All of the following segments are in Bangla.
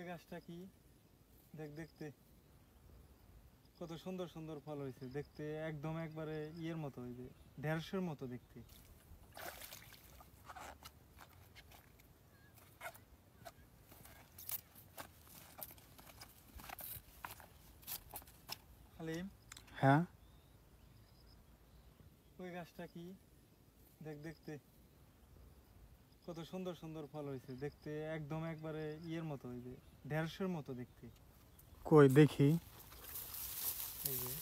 ওই গাছটা কি দেখতে কত সুন্দর সুন্দর ফল হয়েছে, দেখতে একদম একবারে ইয়ের মতো, ওই যে ঢেঁড়সের মতো দেখতে। হালিম, হ্যাঁ, ওই গাছটা কি দেখতে কত সুন্দর সুন্দর ফল হয়েছে, দেখতে একদম একবারে ইয়ের মতো, ওই যে ঢেঁড়সের মতো দেখতে। কই দেখি। এই যে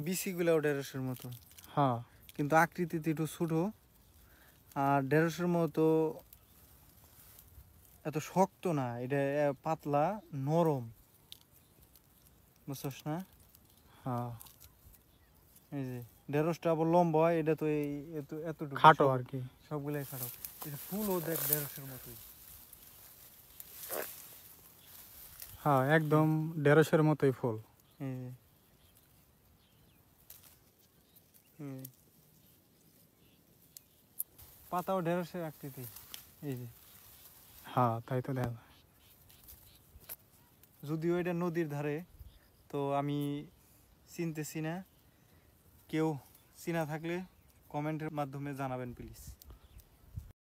বিচিগুলাও ঢেঁড়সের মতো, হ্যাঁ, কিন্তু আকৃতিতে একটু ছোট। আর ঢেঁড়সের মতো এত শক্ত না, এটা পাতলা নরম, বুঝছস না? হ্যাঁ, এই যে ঢেঁড়সটা আবার লম্বা হয়, এটা তো এই এতটুকু খাটো আর কি। সবগুলাই খাটো। এটা ফুলও দেখ ঢেঁড়সের মতোই। হ্যাঁ, একদম ঢেঁড়সের মতোই ফুল। এই যে পাতাও ঢেঁড়সের আকৃতি। এই যে হ্যাঁ, তাই তো দেখা যায়। যদিও এটা নদীর ধারে, তো আমি চিনতেছি না, কেউ চিনা থাকলে কমেন্টের মাধ্যমে জানাবেন প্লিজ।